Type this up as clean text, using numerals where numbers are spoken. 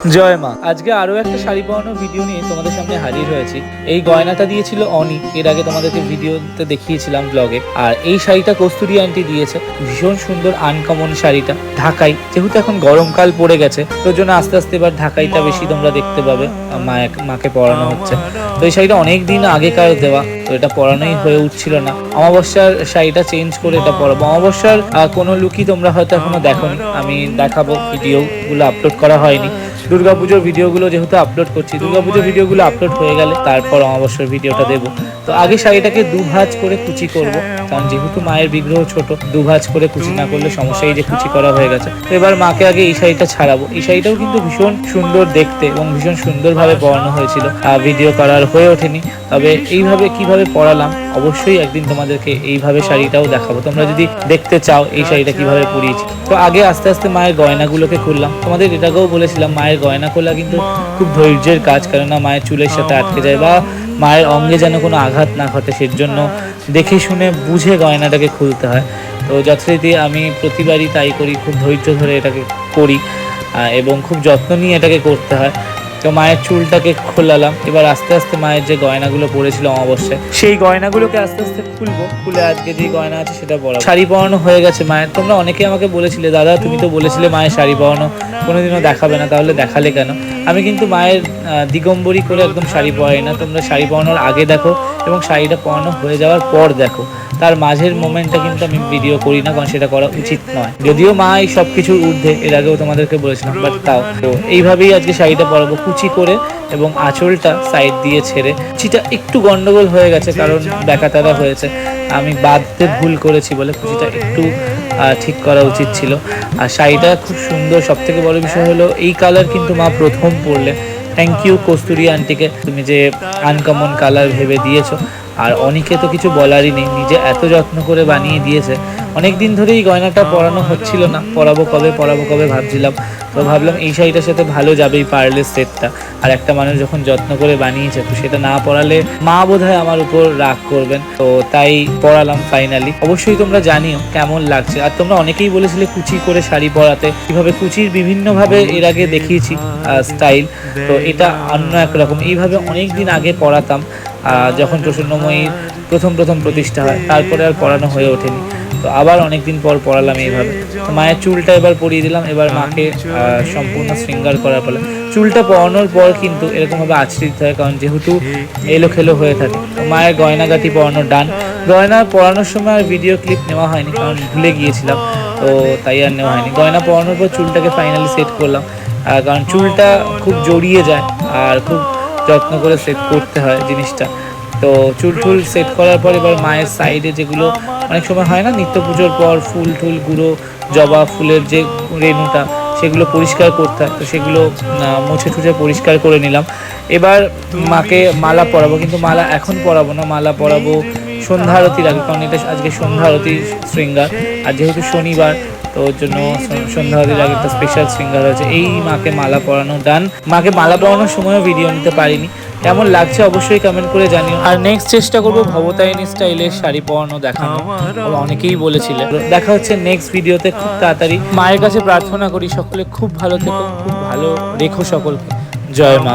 জয় মা। আজকে আরো একটা শাড়ি পরানোর ভিডিও নিয়ে তোমাদের সামনে হাজির হয়েছি। এই গয়নাটা দিয়েছিল অনি, এর আগে তোমাদেরকে ভিডিওতে দেখিয়েছিলাম ব্লগে। আর এই শাড়িটা কস্তুরি আন্টি দিয়েছে, ভীষণ সুন্দর আনকমন শাড়িটা। ঢাকাই, যেহেতু এখন গরমকাল পড়ে গেছে, তোর জন্য আস্তে আস্তে এবার ঢাকাইটা বেশি তোমরা দেখতে পাবে। মাকে পরানো হচ্ছে। তো এই শাড়িটা অনেক দিন আগেকার দেওয়া, তো এটা পরানোই হয়ে উঠছিল না। অমাবস্যার শাড়িটা চেঞ্জ করে এটা পরাবো। অমাবস্যার কোনো লুকই তোমরা হয়তো এখনো দেখোনি, আমি দেখাবো। ভিডিওগুলো আপলোড করা হয়নি। দুর্গাপুজোর ভিডিওগুলো যেহেতু আপলোড করছি, দুর্গাপুজোর ভিডিওগুলো আপলোড হয়ে গেলে তারপর অমাবস্যার ভিডিওটা দেবো। তো আগে শাড়িটাকে দুভাজ করে কুচি করব, কারণ যেহেতু মায়ের বিগ্রহ ছোট, দুভাজ করে কুচি না করলে সমস্যা। এই যে কুচি করা হয়ে গেছে, তো এবার মাকে আগে এই শাড়িটা ছাড়াবো। এই শাড়িটাও কিন্তু ভীষণ সুন্দর দেখতে এবং ভীষণ সুন্দরভাবে পরানো হয়েছিল। ভিডিও করার হয়ে ওঠেনি, তবে এইভাবে কিভাবে পরালাম অবশ্যই একদিন তোমাদেরকে এইভাবে শাড়িটাও দেখাবো। তোমরা যদি দেখতে চাও এই শাড়িটা কিভাবে পরিয়েছি। তো আগে আস্তে আস্তে মায়ের গয়নাগুলোকে খুললাম। তোমাদের এটাকেও বলেছিলাম, মায়ের গয়না খোলা কিন্তু খুব ধৈর্যের কাজ, কেননা মায়ের চুলের সাথে আটকে যায় বা মায়ের অঙ্গে যেন কোনো আঘাত না ঘটে, সেজন্য দেখে শুনে বুঝে গয়নাটাকে খুলতে হয়। তো যথারীতি আমি প্রতিবারই তাই করি, খুব ধৈর্য ধরে এটাকে করি এবং খুব যত্ন নিয়ে এটাকে করতে হয়। তো মায়ের চুলটাকে খোলালাম। এবার আস্তে আস্তে মায়ের যে গয়নাগুলো পরেছিল অমাবস্যায়, সেই গয়নাগুলোকে আস্তে আস্তে খুলবো। খুলে আজকে যে গয়না আছে সেটা পরাবো। শাড়ি পরানো হয়ে গেছে মায়ের। তোমরা অনেকে আমাকে বলেছিলে, দাদা তুমি তো বলেছিলে মায়ের শাড়ি পরানো কোনোদিনও দেখাবে না, তাহলে দেখালে কেন? আমি কিন্তু মায়ের দিগম্বরী করে একদম শাড়ি পরাই না। তোমরা শাড়ি পরানোর আগে দেখো এবং শাড়িটা পরানো হয়ে যাওয়ার পর দেখো। তার মাঝের মোমেন্টটা কিন্তু আমি ভিডিও করি না, কারণ সেটা করা উচিত নয়। যদিও মা এই সব কিছুর ঊর্ধ্বে, এর আগেও তোমাদেরকে বলেছিলাম, বাট তাও। তো এইভাবেই আজকে শাড়িটা পরাবো, কুচি করে এবং আঁচলটা সাইড দিয়ে ছেড়ে। কুচিটা একটু গন্ডগোল হয়ে গেছে, কারণ ব্যাকাতারা হয়েছে। আমি বাঁধতে ভুল করেছি বলে কুচিটা একটু ঠিক করা উচিত ছিল। আর শাড়িটা খুব সুন্দর। সব থেকে বড় বিষয় হলো এই কালার কিন্তু মা প্রথম পরলে। থ্যাংক ইউ কস্তুরি আন্টিকে, তুমি যে আনকমন কালার ভেবে দিয়েছো। আর অনেকে তো কিছু বলারই নেই, নিজে এত যত্ন করে বানিয়ে দিয়েছে। অনেক দিন ধরেই গয়নাটা পরানো হচ্ছিল না, পরাবো কবে ভাবছিলাম। তো ভাবলাম এই শাড়িটার সাথে ভালো যাবে এই পার্লের সেটটা। আর একটা মানুষ যখন যত্ন করে বানিয়েছে, তো সেটা না পরালে মা বোধহয় আমার উপর রাগ করবেন। তো তাই পরালাম ফাইনালি। অবশ্যই তোমরা জানিও কেমন লাগছে। আর তোমরা অনেকেই বলেছিলে কুচি করে শাড়ি পরাতে। কিভাবে কুচির বিভিন্নভাবে এর আগে দেখিয়েছি স্টাইল, তো এটা অন্য একরকম। এইভাবে অনেক দিন আগে পরাতাম, যখন প্রসন্নময়ীর প্রথম প্রতিষ্ঠা হয়, তারপরে আর পরানো হয়ে ওঠেনি। তো আবার অনেকদিন পর পরালাম এইভাবে। তো মায়ের চুলটা এবার পরিয়ে দিলাম। এবার মাকে সম্পূর্ণ শৃঙ্গার করার ফলে চুলটা পরানোর পর কিন্তু এরকমভাবে আঁচড়ে দিতে হয়, কারণ যেহেতু এলোখেলো হয়ে থাকে। তো মায়ের গয়নাগাটি পরানো ডান। গয়না পরানোর সময় আর ভিডিও ক্লিপ নেওয়া হয়নি, কারণ ভুলে গিয়েছিলাম, তো তাই আর নেওয়া হয়নি। গয়না পরানোর পর চুলটাকে ফাইনালি সেট করলাম, কারণ চুলটা খুব জড়িয়ে যায় আর খুব যত্ন করে সেট করতে হয় জিনিসটা। তো চুল সেট করার পর এবার মায়ের সাইডে যেগুলো অনেক সময় হয় না, নিত্য পুজোর পর ফুল গুঁড়ো, জবা ফুলের যে রেণুটা, সেগুলো পরিষ্কার করতে হয়। তো সেগুলো মুছে টুছে পরিষ্কার করে নিলাম। এবার মাকে মালা পরাবো, কিন্তু মালা এখন পরাবো না, মালা পরাবো সন্ধ্যা আরতির আগে, কারণ এটা আজকে সন্ধ্যা আরতির শৃঙ্গার। আর যেহেতু শনিবার, তো ওর জন্য সন্ধ্যা আরতির আগে একটা স্পেশাল শৃঙ্গার হয়েছে। এই মাকে মালা পরানো ডান। মাকে মালা পরানোর সময়ও ভিডিও নিতে পারিনি। কেমন লাগছে অবশ্যই কমেন্ট করে জানিও। আর নেক্সট চেষ্টা করবো ভবতারিণী স্টাইলের শাড়ি পরানো দেখানো, অনেকেই বলেছিল। দেখা হচ্ছে নেক্সট ভিডিওতে খুব তাড়াতাড়ি। মায়ের কাছে প্রার্থনা করি সকলে খুব ভালো থেকো, খুব ভালো রেখো সকলকে। জয় মা।